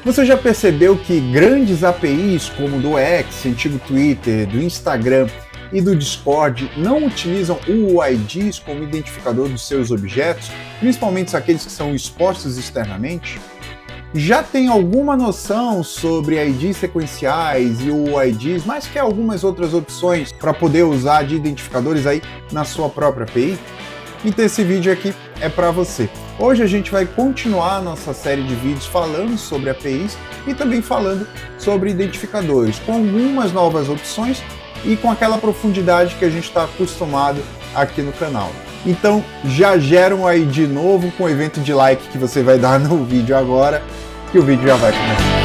Você já percebeu que grandes APIs como do X, antigo Twitter, do Instagram e do Discord não utilizam UIDs como identificador dos seus objetos, principalmente aqueles que são expostos externamente? Já tem alguma noção sobre IDs sequenciais e UIDs, mais que algumas outras opções para poder usar de identificadores aí na sua própria API? Então esse vídeo aqui é para você. Hoje a gente vai continuar a nossa série de vídeos falando sobre APIs e também falando sobre identificadores, com algumas novas opções e com aquela profundidade que a gente está acostumado aqui no canal. Então já gera um ID novo com o evento de like que você vai dar no vídeo agora, que o vídeo já vai começar.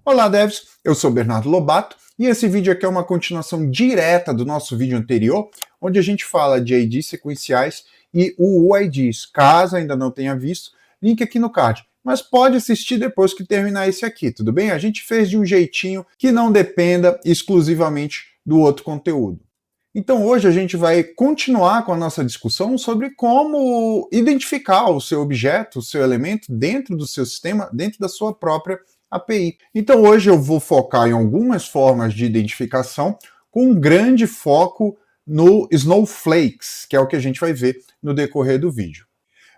Olá devs, eu sou Bernardo Lobato e esse vídeo aqui é uma continuação direta do nosso vídeo anterior, onde a gente fala de IDs sequenciais e UIDs. Caso ainda não tenha visto, link aqui no card. Mas pode assistir depois que terminar esse aqui, tudo bem? A gente fez de um jeitinho que não dependa exclusivamente do outro conteúdo. Então hoje a gente vai continuar com a nossa discussão sobre como identificar o seu objeto, o seu elemento dentro do seu sistema, dentro da sua própria API. Então hoje eu vou focar em algumas formas de identificação com um grande foco no Snowflakes, que é o que a gente vai ver no decorrer do vídeo.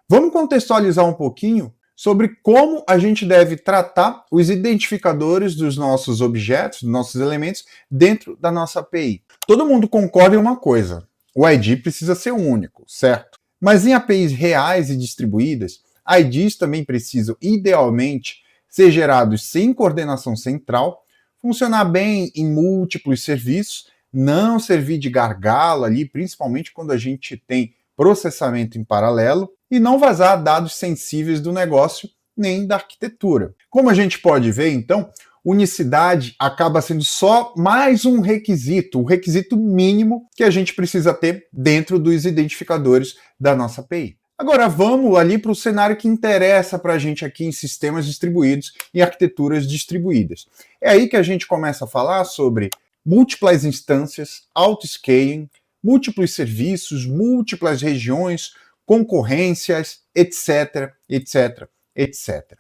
Vamos contextualizar um pouquinho sobre como a gente deve tratar os identificadores dos nossos objetos, dos nossos elementos, dentro da nossa API. Todo mundo concorda em uma coisa, o ID precisa ser único, certo? Mas em APIs reais e distribuídas, IDs também precisam, idealmente, ser gerados sem coordenação central, funcionar bem em múltiplos serviços, não servir de gargalo ali, principalmente quando a gente tem processamento em paralelo, e não vazar dados sensíveis do negócio nem da arquitetura. Como a gente pode ver, então, unicidade acaba sendo só mais um requisito, o requisito mínimo que a gente precisa ter dentro dos identificadores da nossa API. Agora vamos ali para o cenário que interessa para a gente aqui em sistemas distribuídos e arquiteturas distribuídas. É aí que a gente começa a falar sobre múltiplas instâncias, auto-scaling, múltiplos serviços, múltiplas regiões, concorrências, etc, etc, etc.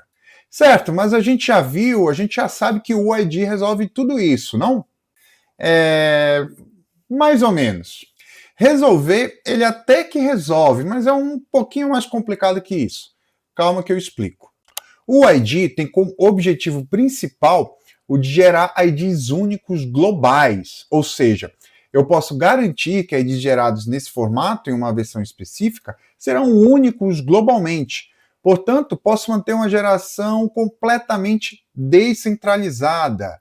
Certo, mas a gente já viu, a gente já sabe que o UID resolve tudo isso, não? Mais ou menos. Resolver, ele até que resolve, mas é um pouquinho mais complicado que isso. Calma que eu explico. O UID tem como objetivo principal o de gerar IDs únicos globais, ou seja, eu posso garantir que IDs gerados nesse formato, em uma versão específica, serão únicos globalmente. Portanto, posso manter uma geração completamente descentralizada.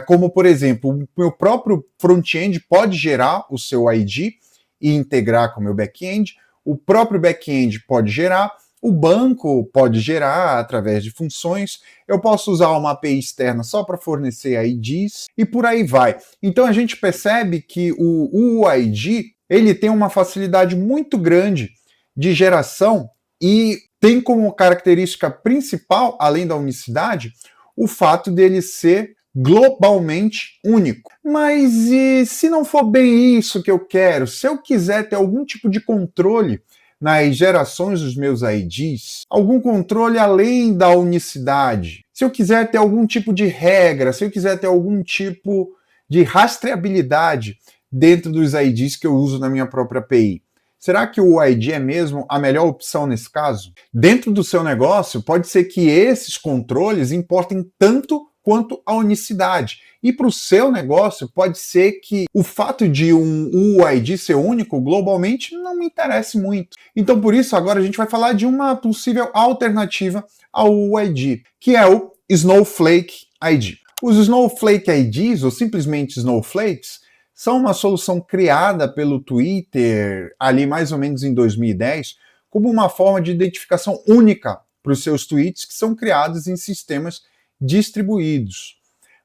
Como, por exemplo, o meu próprio front-end pode gerar o seu ID e integrar com o meu back-end, o próprio back-end pode gerar, o banco pode gerar através de funções, eu posso usar uma API externa só para fornecer IDs e por aí vai. Então a gente percebe que o UID ele tem uma facilidade muito grande de geração e tem como característica principal, além da unicidade, o fato dele ser globalmente único. Mas e se não for bem isso que eu quero? Se eu quiser ter algum tipo de controle nas gerações dos meus IDs, algum controle além da unicidade, se eu quiser ter algum tipo de regra, se eu quiser ter algum tipo de rastreabilidade dentro dos IDs que eu uso na minha própria API, será que o UID é mesmo a melhor opção nesse caso? Dentro do seu negócio, pode ser que esses controles importem tanto quanto a unicidade. E para o seu negócio, pode ser que o fato de um UID ser único globalmente não me interesse muito. Então, por isso, agora a gente vai falar de uma possível alternativa ao UID, que é o Snowflake ID. Os Snowflake IDs, ou simplesmente Snowflakes, são uma solução criada pelo Twitter ali mais ou menos em 2010 como uma forma de identificação única para os seus tweets que são criados em sistemas distribuídos.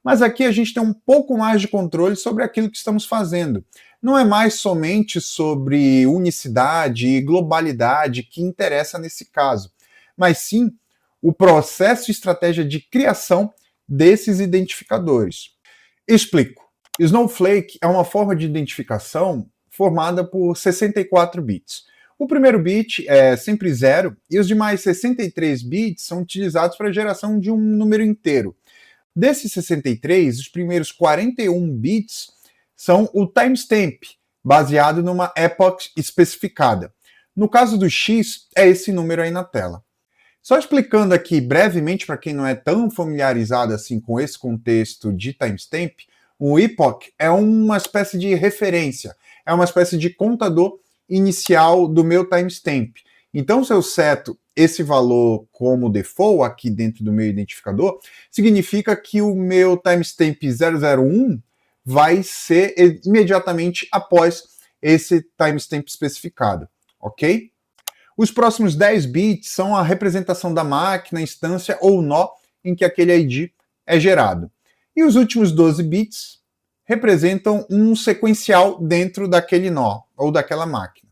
Mas aqui a gente tem um pouco mais de controle sobre aquilo que estamos fazendo. Não é mais somente sobre unicidade e globalidade que interessa nesse caso, mas sim o processo e estratégia de criação desses identificadores. Explico. Snowflake é uma forma de identificação formada por 64 bits. O primeiro bit é sempre 0 e os demais 63 bits são utilizados para a geração de um número inteiro. Desses 63, os primeiros 41 bits são o timestamp, baseado numa epoch especificada. No caso do X, é esse número aí na tela. Só explicando aqui brevemente para quem não é tão familiarizado assim com esse contexto de timestamp, o epoch é uma espécie de referência, é uma espécie de contador inicial do meu timestamp. Então, se eu seto esse valor como default aqui dentro do meu identificador, significa que o meu timestamp 001 vai ser imediatamente após esse timestamp especificado, ok? Os próximos 10 bits são a representação da máquina, instância ou nó em que aquele ID é gerado. E os últimos 12 bits representam um sequencial dentro daquele nó ou daquela máquina.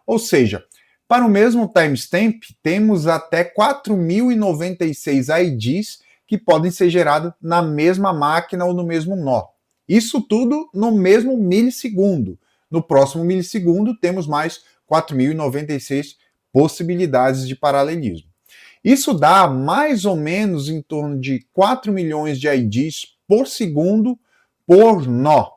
Ou seja, para o mesmo timestamp, temos até 4.096 IDs que podem ser gerados na mesma máquina ou no mesmo nó. Isso tudo no mesmo milissegundo. No próximo milissegundo, temos mais 4.096 possibilidades de paralelismo. Isso dá mais ou menos em torno de 4 milhões de IDs por segundo por nó.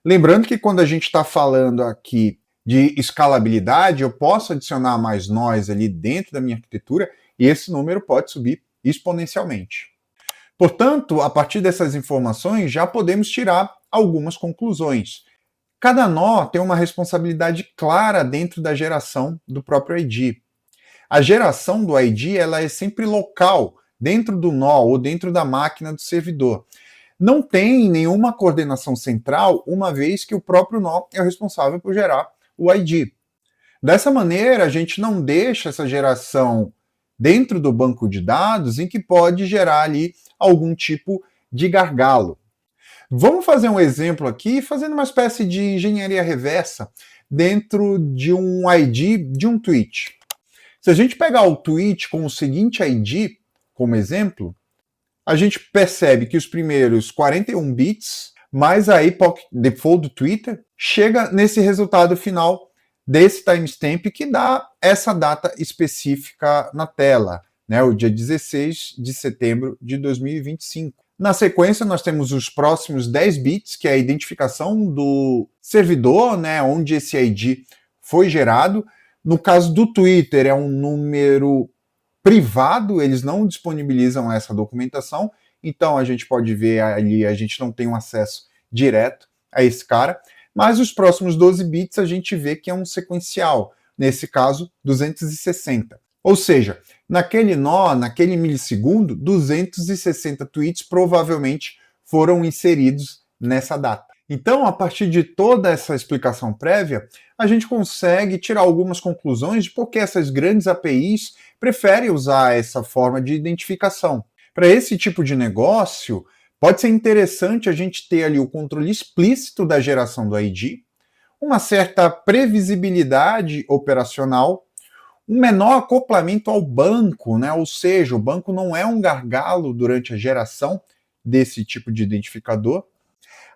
Lembrando que quando a gente está falando aqui de escalabilidade, eu posso adicionar mais nós ali dentro da minha arquitetura e esse número pode subir exponencialmente. Portanto, a partir dessas informações, já podemos tirar algumas conclusões. Cada nó tem uma responsabilidade clara dentro da geração do próprio ID. A geração do ID ela é sempre local, dentro do nó ou dentro da máquina do servidor. Não tem nenhuma coordenação central, uma vez que o próprio nó é o responsável por gerar o ID. Dessa maneira, a gente não deixa essa geração dentro do banco de dados em que pode gerar ali algum tipo de gargalo. Vamos fazer um exemplo aqui, fazendo uma espécie de engenharia reversa dentro de um ID de um tweet. Se a gente pegar o tweet com o seguinte ID como exemplo, a gente percebe que os primeiros 41 bits mais a epoch default do Twitter chega nesse resultado final desse timestamp que dá essa data específica na tela, né, o dia 16 de setembro de 2025. Na sequência, nós temos os próximos 10 bits, que é a identificação do servidor, né, onde esse ID foi gerado. No caso do Twitter, é um número privado, eles não disponibilizam essa documentação, então a gente pode ver ali, a gente não tem um acesso direto a esse cara, mas os próximos 12 bits a gente vê que é um sequencial, nesse caso 260. Ou seja, naquele nó, naquele milissegundo, 260 tweets provavelmente foram inseridos nessa data. Então, a partir de toda essa explicação prévia, a gente consegue tirar algumas conclusões de por que essas grandes APIs preferem usar essa forma de identificação. Para esse tipo de negócio, pode ser interessante a gente ter ali o controle explícito da geração do ID, uma certa previsibilidade operacional, um menor acoplamento ao banco, né? Ou seja, o banco não é um gargalo durante a geração desse tipo de identificador.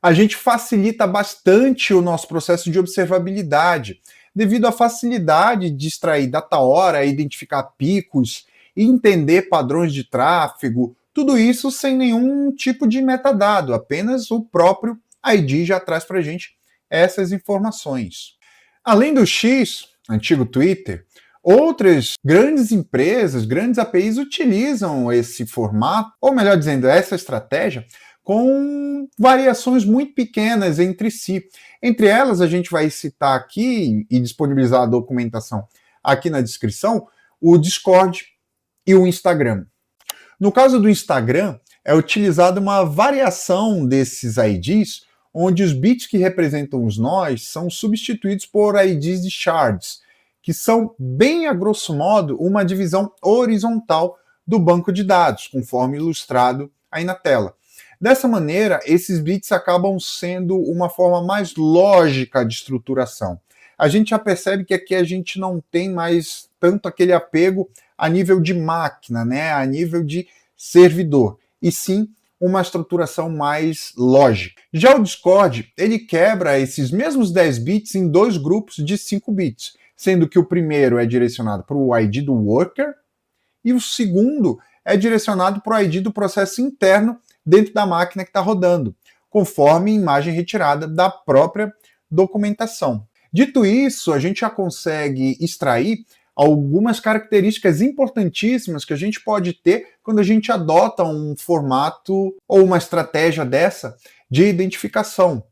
A gente facilita bastante o nosso processo de observabilidade, devido à facilidade de extrair data hora, identificar picos e entender padrões de tráfego, tudo isso sem nenhum tipo de metadado, apenas o próprio ID já traz para a gente essas informações. Além do X, antigo Twitter, outras grandes empresas, grandes APIs utilizam esse formato, ou melhor dizendo, essa estratégia, com variações muito pequenas entre si. Entre elas, a gente vai citar aqui e disponibilizar a documentação aqui na descrição, o Discord e o Instagram. No caso do Instagram, é utilizada uma variação desses IDs, onde os bits que representam os nós são substituídos por IDs de shards, que são, bem a grosso modo, uma divisão horizontal do banco de dados, conforme ilustrado aí na tela. Dessa maneira, esses bits acabam sendo uma forma mais lógica de estruturação. A gente já percebe que aqui a gente não tem mais tanto aquele apego a nível de máquina, né, a nível de servidor, e sim uma estruturação mais lógica. Já o Discord, ele quebra esses mesmos 10 bits em dois grupos de 5 bits, sendo que o primeiro é direcionado para o ID do worker e o segundo é direcionado para o ID do processo interno dentro da máquina que está rodando, conforme imagem retirada da própria documentação. Dito isso, a gente já consegue extrair algumas características importantíssimas que a gente pode ter quando a gente adota um formato ou uma estratégia dessa de identificação.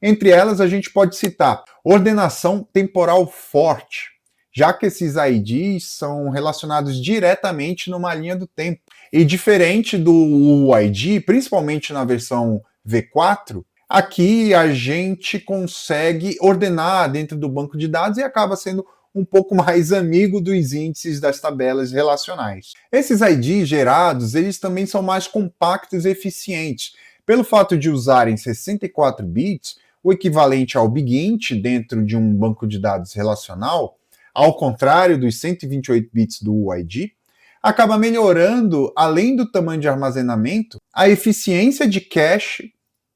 Entre elas, a gente pode citar ordenação temporal forte, já que esses IDs são relacionados diretamente numa linha do tempo. E diferente do UID, principalmente na versão V4, aqui a gente consegue ordenar dentro do banco de dados e acaba sendo um pouco mais amigo dos índices das tabelas relacionais. Esses IDs gerados, eles também são mais compactos e eficientes, pelo fato de usarem 64 bits, o equivalente ao BigInt dentro de um banco de dados relacional, ao contrário dos 128 bits do UID, acaba melhorando, além do tamanho de armazenamento, a eficiência de cache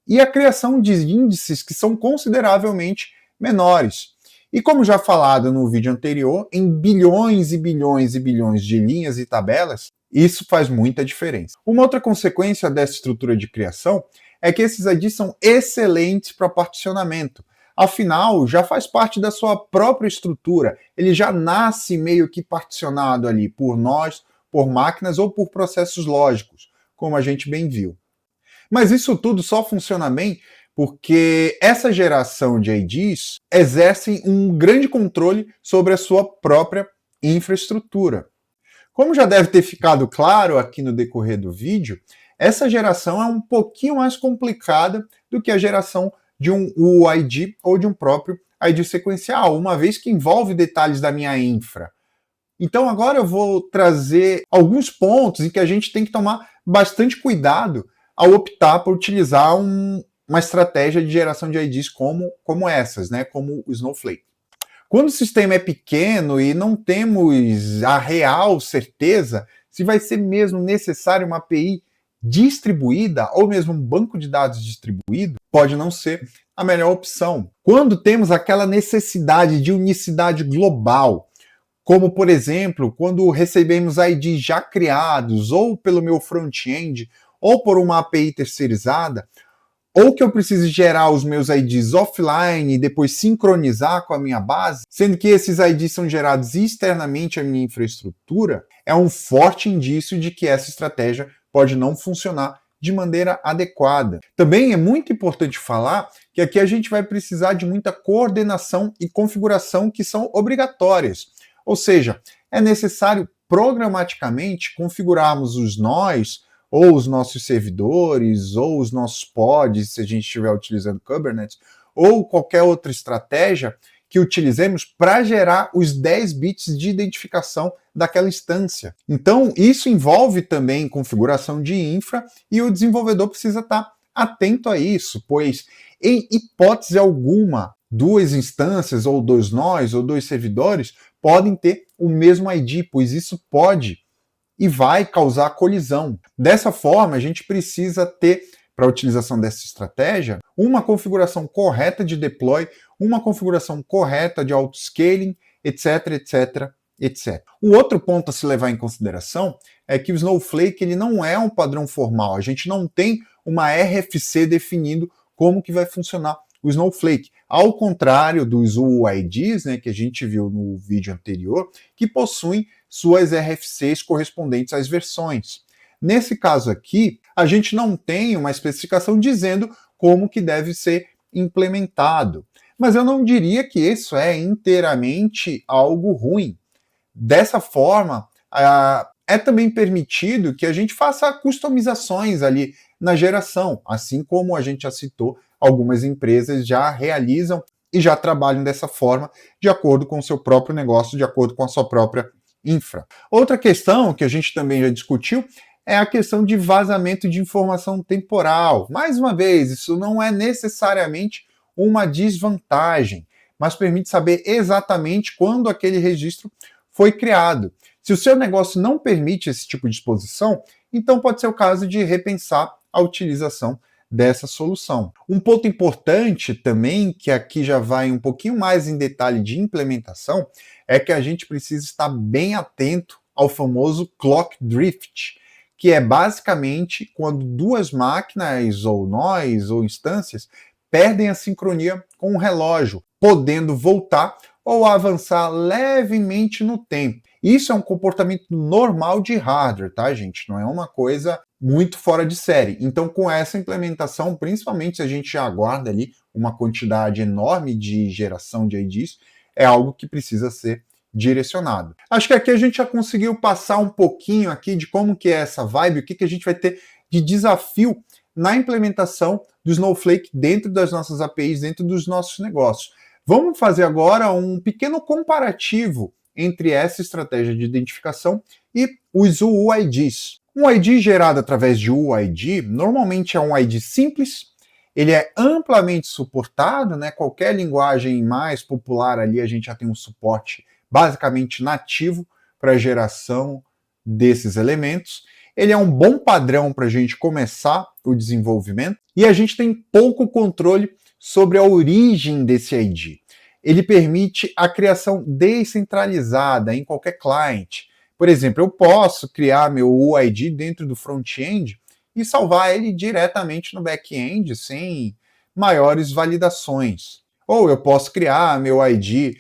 e a criação de índices que são consideravelmente menores. E como já falado no vídeo anterior, em bilhões e bilhões e bilhões de linhas e tabelas, isso faz muita diferença. Uma outra consequência dessa estrutura de criação é que esses IDs são excelentes para particionamento. Afinal, já faz parte da sua própria estrutura. Ele já nasce meio que particionado ali por nós, por máquinas ou por processos lógicos, como a gente bem viu. Mas isso tudo só funciona bem porque essa geração de IDs exerce um grande controle sobre a sua própria infraestrutura. Como já deve ter ficado claro aqui no decorrer do vídeo, essa geração é um pouquinho mais complicada do que a geração de um UID ou de um próprio ID sequencial, uma vez que envolve detalhes da minha infra. Então agora eu vou trazer alguns pontos em que a gente tem que tomar bastante cuidado ao optar por utilizar uma estratégia de geração de IDs como essas, né, como o Snowflake. Quando o sistema é pequeno e não temos a real certeza se vai ser mesmo necessário uma API distribuída ou mesmo um banco de dados distribuído, pode não ser a melhor opção. Quando temos aquela necessidade de unicidade global, como por exemplo, quando recebemos IDs já criados ou pelo meu front-end ou por uma API terceirizada, ou que eu preciso gerar os meus IDs offline e depois sincronizar com a minha base, sendo que esses IDs são gerados externamente à minha infraestrutura, é um forte indício de que essa estratégia pode não funcionar de maneira adequada. Também é muito importante falar que aqui a gente vai precisar de muita coordenação e configuração que são obrigatórias. Ou seja, é necessário programaticamente configurarmos os nós, ou os nossos servidores, ou os nossos pods, se a gente estiver utilizando Kubernetes, ou qualquer outra estratégia que utilizemos para gerar os 10 bits de identificação daquela instância. Então, isso envolve também configuração de infra e o desenvolvedor precisa estar atento a isso, pois, em hipótese alguma, duas instâncias, ou dois nós, ou dois servidores podem ter o mesmo ID, pois isso pode e vai causar colisão. Dessa forma, a gente precisa ter, para a utilização dessa estratégia, uma configuração correta de deploy, uma configuração correta de autoscaling, etc, etc, etc. O outro ponto a se levar em consideração é que o Snowflake ele não é um padrão formal. A gente não tem uma RFC definindo como que vai funcionar o Snowflake. Ao contrário dos UIDs, né, que a gente viu no vídeo anterior, que possuem suas RFCs correspondentes às versões. Nesse caso aqui, a gente não tem uma especificação dizendo como que deve ser implementado. Mas eu não diria que isso é inteiramente algo ruim. Dessa forma, é também permitido que a gente faça customizações ali na geração, assim como a gente já citou, algumas empresas já realizam e já trabalham dessa forma, de acordo com o seu próprio negócio, de acordo com a sua própria infra. Outra questão que a gente também já discutiu é a questão de vazamento de informação temporal. Mais uma vez, isso não é necessariamente uma desvantagem, mas permite saber exatamente quando aquele registro foi criado. Se o seu negócio não permite esse tipo de exposição, então pode ser o caso de repensar a utilização dessa solução. Um ponto importante também, que aqui já vai um pouquinho mais em detalhe de implementação, é que a gente precisa estar bem atento ao famoso clock drift, que é basicamente quando duas máquinas, ou nós, ou instâncias, perdem a sincronia com o relógio, podendo voltar ou avançar levemente no tempo. Isso é um comportamento normal de hardware, tá, gente? Não é uma coisa muito fora de série. Então, com essa implementação, principalmente se a gente já aguarda ali uma quantidade enorme de geração de IDs, é algo que precisa ser direcionado. Acho que aqui a gente já conseguiu passar um pouquinho aqui de como que é essa vibe, o que a gente vai ter de desafio na implementação do Snowflake dentro das nossas APIs, dentro dos nossos negócios. Vamos fazer agora um pequeno comparativo entre essa estratégia de identificação e os UIDs. Um ID gerado através de UID, normalmente é um ID simples, ele é amplamente suportado, né? Qualquer linguagem mais popular ali a gente já tem um suporte basicamente nativo para a geração desses elementos. Ele é um bom padrão para a gente começar o desenvolvimento e a gente tem pouco controle sobre a origem desse ID. Ele permite a criação descentralizada em qualquer client. Por exemplo, eu posso criar meu UID dentro do front-end e salvar ele diretamente no back-end sem maiores validações. Ou eu posso criar meu ID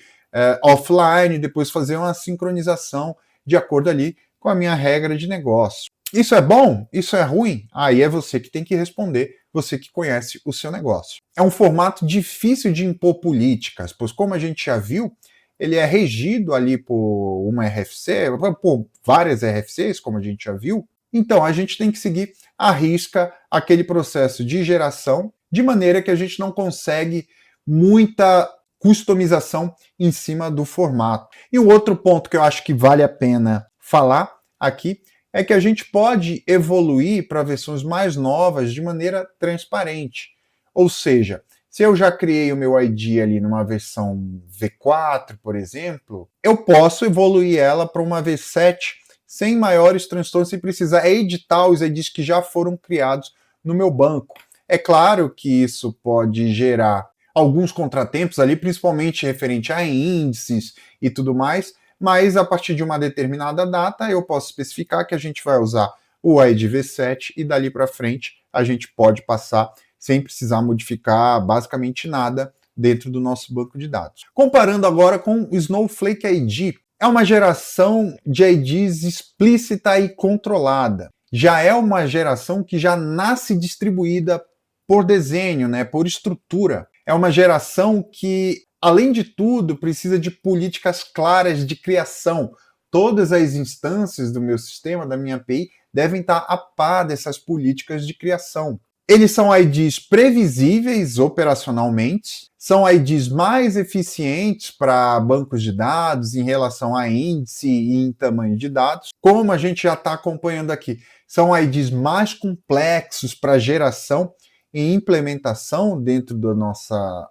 offline e depois fazer uma sincronização de acordo ali com a minha regra de negócio. Isso é bom? Isso é ruim? Aí é você que tem que responder, você que conhece o seu negócio. É um formato difícil de impor políticas, pois como a gente já viu, ele é regido ali por uma RFC, por várias RFCs, como a gente já viu. Então a gente tem que seguir à risca aquele processo de geração, de maneira que a gente não consegue muita customização em cima do formato. E um outro ponto que eu acho que vale a pena falar aqui é que a gente pode evoluir para versões mais novas de maneira transparente. Ou seja, se eu já criei o meu ID ali numa versão V4, por exemplo, eu posso evoluir ela para uma V7 sem maiores transtornos, sem precisar editar os IDs que já foram criados no meu banco. É claro que isso pode gerar alguns contratempos ali, principalmente referente a índices e tudo mais, mas a partir de uma determinada data eu posso especificar que a gente vai usar o ID V7 e dali para frente a gente pode passar sem precisar modificar basicamente nada dentro do nosso banco de dados. Comparando agora com o Snowflake ID, é uma geração de IDs explícita e controlada. Já é uma geração que já nasce distribuída por desenho, né, por estrutura. É uma geração que, além de tudo, precisa de políticas claras de criação. Todas as instâncias do meu sistema, da minha API, devem estar a par dessas políticas de criação. Eles são IDs previsíveis operacionalmente, são IDs mais eficientes para bancos de dados em relação a índice e em tamanho de dados. Como a gente já está acompanhando aqui, são IDs mais complexos para geração e implementação dentro da nossa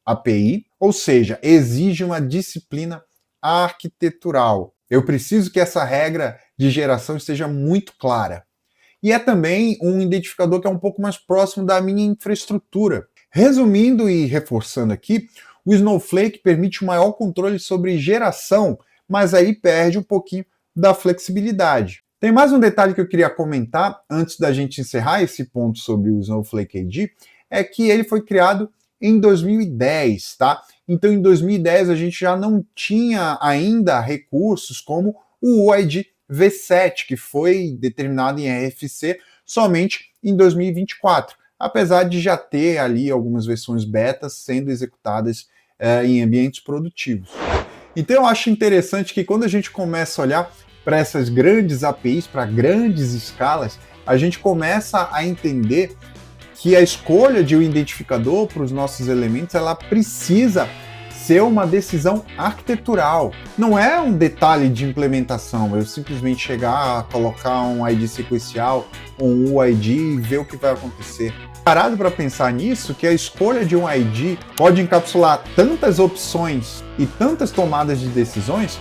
API, ou seja, exige uma disciplina arquitetural. Eu preciso que essa regra de geração esteja muito clara. E é também um identificador que é um pouco mais próximo da minha infraestrutura. Resumindo e reforçando aqui, o Snowflake permite um maior controle sobre geração, mas aí perde um pouquinho da flexibilidade. Tem mais um detalhe que eu queria comentar antes da gente encerrar esse ponto sobre o Snowflake ID, é que ele foi criado em 2010, tá? Então em 2010 a gente já não tinha ainda recursos como o UID V7, que foi determinado em RFC somente em 2024, apesar de já ter ali algumas versões betas sendo executadas em ambientes produtivos. Então eu acho interessante que quando a gente começa a olhar para essas grandes APIs, para grandes escalas, a gente começa a entender que a escolha de um identificador para os nossos elementos, ela precisa ser uma decisão arquitetural. Não é um detalhe de implementação, eu simplesmente chegar a colocar um ID sequencial ou um UID e ver o que vai acontecer. Parado para pensar nisso, que a escolha de um ID pode encapsular tantas opções e tantas tomadas de decisões,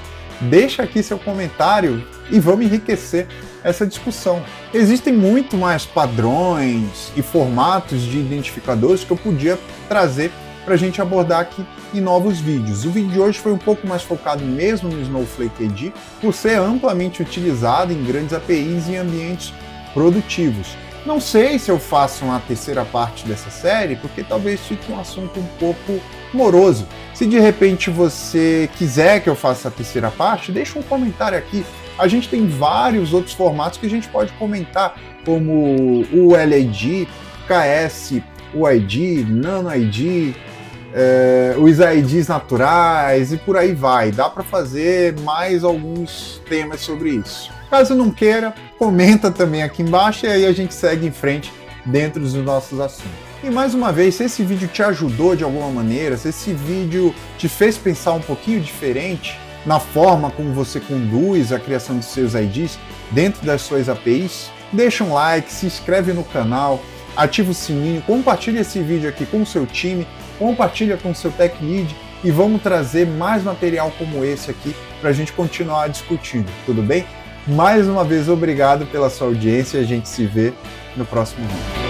deixa aqui seu comentário e vamos enriquecer essa discussão. Existem muito mais padrões e formatos de identificadores que eu podia trazer para a gente abordar aqui em novos vídeos. O vídeo de hoje foi um pouco mais focado mesmo no Snowflake AD, por ser amplamente utilizado em grandes APIs e ambientes produtivos. Não sei se eu faço uma terceira parte dessa série, porque talvez fique um assunto um pouco moroso. Se de repente você quiser que eu faça a terceira parte, deixa um comentário aqui. A gente tem vários outros formatos que a gente pode comentar, como o LID, KS, UID, NanoID, os IDs naturais e por aí vai. Dá para fazer mais alguns temas sobre isso. Caso não queira, comenta também aqui embaixo e aí a gente segue em frente dentro dos nossos assuntos. E mais uma vez, se esse vídeo te ajudou de alguma maneira, se esse vídeo te fez pensar um pouquinho diferente na forma como você conduz a criação de seus IDs dentro das suas APIs, deixa um like, se inscreve no canal, ativa o sininho, compartilha esse vídeo aqui com o seu time, compartilha com o seu Tech Lead e vamos trazer mais material como esse aqui para a gente continuar discutindo, tudo bem? Mais uma vez, obrigado pela sua audiência e a gente se vê no próximo vídeo.